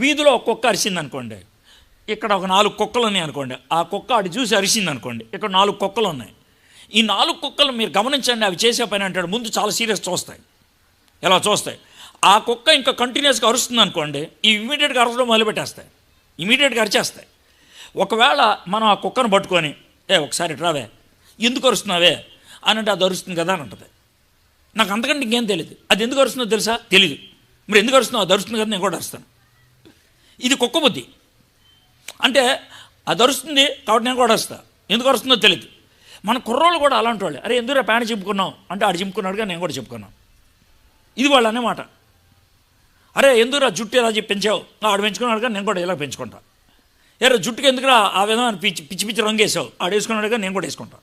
వీధిలో ఒక కుక్క అరిసింది అనుకోండి, ఇక్కడ ఒక 4 కుక్కలు ఉన్నాయి అనుకోండి, ఆ కుక్క అటు చూసి అరిసింది అనుకోండి, ఇక్కడ 4 కుక్కలు ఉన్నాయి. ఈ 4 కుక్కలు మీరు గమనించండి, అవి చేసే పని అంటాడు ముందు చాలా సీరియస్ చూస్తాయి, ఎలా చూస్తాయి. ఆ కుక్క ఇంకా కంటిన్యూస్గా అరుస్తుంది అనుకోండి, ఈ ఇమీడియట్గా అరచడం మొదలుపెట్టేస్తాయి, ఇమీడియట్గా అరిచేస్తాయి. ఒకవేళ మనం ఆ కుక్కను పట్టుకొని ఒకసారి రావే, ఎందుకు అరుస్తున్నావే అని అంటే అది అరుస్తుంది కదా అని అంటుంది. నాకు అంతకంటే ఇంకేం తెలియదు, అది ఎందుకు అరుస్తుందో తెలుసా? తెలీదు. మరి ఎందుకు అరుస్తున్నావు? అది అరుస్తుంది కదా, నేను కూడా అరుస్తాను. ఇది కుక్క బుద్ధి. అంటే అది అరుస్తుంది కాబట్టి నేను కూడా అరుస్తా, ఎందుకు అరుస్తుందో తెలియదు. మన కుర్రోళ్ళు కూడా అలాంటి వాళ్ళే. అరే ఎందుకు ప్యాంట్ చింపుకున్నావు అంటే ఆడు చింపుకున్నాడుగా, నేను కూడా చెప్పుకున్నాను. ఇది వాళ్ళు అనే మాట. అరే ఎందుకురా జుట్టు ఎలా పెంచావు, ఆడు పెంచుకున్నాడుగా, నేను కూడా ఇలా పెంచుకుంటా. ఏరా జుట్టుకి ఎందుకురా ఆ విధమైన పిచ్చి పిచ్చి రంగు వేసావు, ఆడు వేసుకున్నాడుగా, నేను కూడా వేసుకుంటా.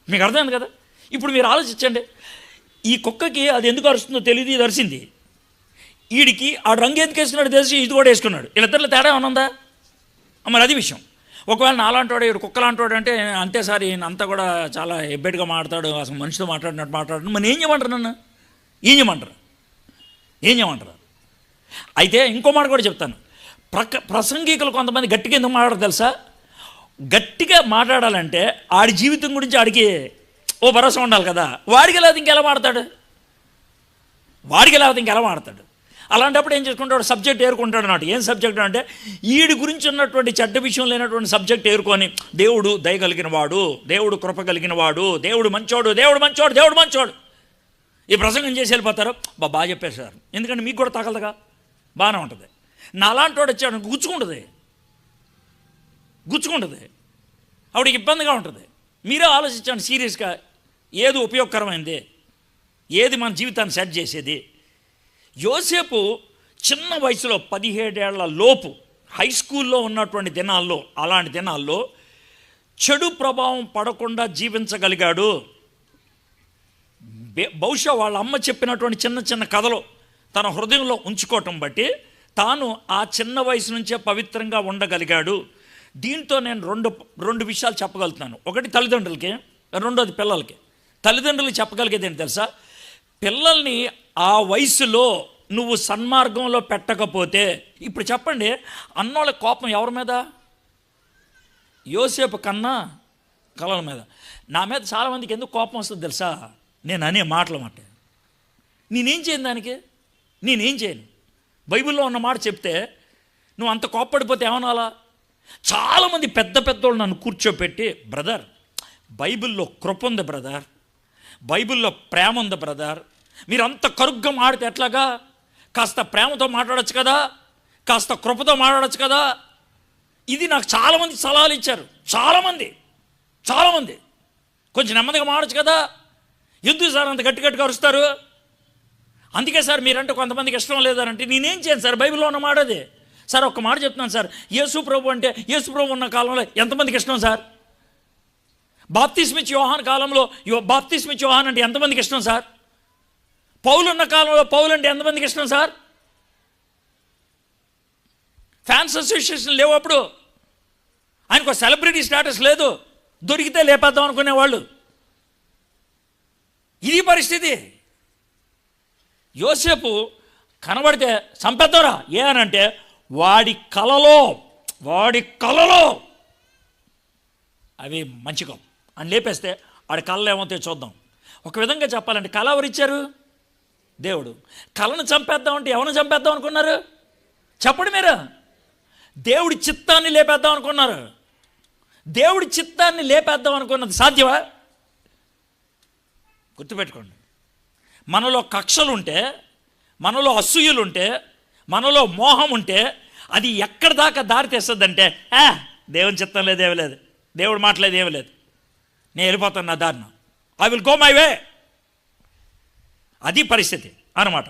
మీకు అర్థమైంది కదా? ఇప్పుడు మీరు ఆలోచించండి, ఈ కుక్కకి అది ఎందుకు అరుస్తుందో తెలియదు, ఇది అరిసింది. వీడికి ఆ రంగు ఎందుకు వేసుకున్నాడు తెలిసి ఇది కూడా వేసుకున్నాడు. వీళ్ళిద్దరిలో తేడా ఏమన్నా? మరి అది విషయం. ఒకవేళ నాలాంటి వాడు కుక్కలాంటి అంటే అంతే సార్, ఈయన అంతా కూడా చాలా ఎబ్బెట్గా మాట్లాడు, అసలు మనిషితో మాట్లాడినట్టు మాట్లాడు. మరి ఏం చేయమంటారు నన్ను? ఏం చేయమంటారు? అయితే ఇంకో మాట కూడా చెప్తాను. ప్రసంగికులు కొంతమంది గట్టిగా ఎందుకు మాట్లాడరు తెలుసా? గట్టిగా మాట్లాడాలంటే ఆడి జీవితం గురించి ఆడికి ఓ భరోసా ఉండాలి కదా. వాడికి లేకపోతే ఇంకెలా మాడతాడు? అలాంటప్పుడు ఏం చేసుకుంటాడు? సబ్జెక్ట్ ఏరుకుంటాడు అన్నట్టు. ఏం సబ్జెక్ట్ అంటే వీడి గురించి ఉన్నటువంటి చెడ్డ విషయం లేనటువంటి సబ్జెక్ట్ ఏరుకొని, దేవుడు దయ కలిగిన వాడు, దేవుడు కృప కలిగిన వాడు, దేవుడు మంచోడు ఈ ప్రసంగం చేసి వెళ్ళిపోతారు. బాగా చెప్పారు సార్, ఎందుకంటే మీకు కూడా తగలదుగా, బాగానే ఉంటుంది. నాలాంటి వాడు వచ్చాడు గుచ్చుకుంటుంది, ఆవిడకి ఇబ్బందిగా ఉంటుంది. మీరే ఆలోచించండి సీరియస్గా, ఏది ఉపయోగకరమైంది, ఏది మన జీవితాన్ని సెట్ చేసేది. యోసేపు చిన్న వయసులో 17 ఏళ్ల లోపు హై స్కూల్లో ఉన్నటువంటి దినాల్లో, అలాంటి దినాల్లో చెడు ప్రభావం పడకుండా జీవించగలిగాడు. బహుశా వాళ్ళ అమ్మ చెప్పినటువంటి చిన్న కథలు తన హృదయంలో ఉంచుకోవటం బట్టి తాను ఆ చిన్న వయసు నుంచే పవిత్రంగా ఉండగలిగాడు. దీంతో నేను రెండు విషయాలు చెప్పగలుగుతున్నాను. ఒకటి తల్లిదండ్రులకి, రెండోది పిల్లలకి. తల్లిదండ్రులకు చెప్పగలిగేది ఏంటి తెలుసా? పిల్లల్ని ఆ వయసులో నువ్వు సన్మార్గంలో పెట్టకపోతే, ఇప్పుడు చెప్పండి, అన్నోళ్ళ కోపం ఎవరి మీద? యోసేపు కన్నా కలల మీద. నా మీద చాలామందికి ఎందుకు కోపం వస్తుంది తెలుసా? నేను అనే మాటలు మాట. నేనేం చేయను. బైబిల్లో ఉన్న మాట చెప్తే నువ్వు అంత కోప్పడిపోతే ఏమనాలా? చాలామంది పెద్దోళ్ళు నన్ను కూర్చోపెట్టి, బ్రదర్ బైబిల్లో కృప ఉంది బ్రదర్, బైబిల్లో ప్రేమ ఉంది బ్రదర్, మీరు అంత కరుగ్గా మాడితే ఎట్లాగా? కాస్త ప్రేమతో మాట్లాడచ్చు కదా, కాస్త కృపతో మాట్లాడచ్చు కదా. ఇది నాకు చాలామంది సలహాలు ఇచ్చారు. చాలామంది కొంచెం నెమ్మదిగా మాడచ్చు కదా. ఎందుకు సార్ అంత గట్టిగా అరుస్తారు? అందుకే సార్ మీరంటే కొంతమందికి ఇష్టం లేదనంటే నేనేం చేయను సార్, బైబిల్లో ఉన్న మాట అది. సార్ ఒక్క మాట చెప్తున్నాను సార్, యేసు ప్రభు అంటే యేసు ప్రభు ఉన్న కాలంలో ఎంతమందికి ఇష్టం సార్? బాప్తిస్మిచ్చి యోహాన్ కాలంలో బాప్తిస్మిచ్చి యోహాన్ అంటే ఎంతమందికి ఇష్టం సార్? పౌలు ఉన్న కాలంలో పౌలు అంటే ఎంతమందికి ఇష్టం సార్? ఫ్యాన్స్ అసోసియేషన్ లేవు అప్పుడు, ఆయనకు సెలబ్రిటీ స్టేటస్ లేదు, దొరికితే లేపేద్దాం అనుకునేవాళ్ళు. ఇది పరిస్థితి. యోసేపు కనబడితే చంపేద్దారా అనంటే వాడి కలలో అవి మంచిగా అని లేపేస్తే వాడి కళలు ఏమవుతాయో చూద్దాం. ఒక విధంగా చెప్పాలంటే కళ ఎవరిచ్చారు? దేవుడు. కళను చంపేద్దామంటే ఎవరిని చంపేద్దాం అనుకున్నారు? చెప్పండి మీరు. దేవుడి చిత్తాన్ని లేపేద్దాం అనుకున్నారు. దేవుడి చిత్తాన్ని లేపేద్దాం అనుకున్నది సాధ్యమా? గుర్తుపెట్టుకోండి, మనలో కక్షలుంటే, మనలో అసూయలుంటే, మనలో మోహం ఉంటే అది ఎక్కడి దాకా దారి తెస్తుందంటే, దేవుని చిత్తం లేదు, ఏమీ లేదు, దేవుడు మాటలేదు, ఏమీ లేదు, నేను వెళ్ళిపోతాను నా దారిన, I will go my way. అది పరిస్థితి అన్నమాట.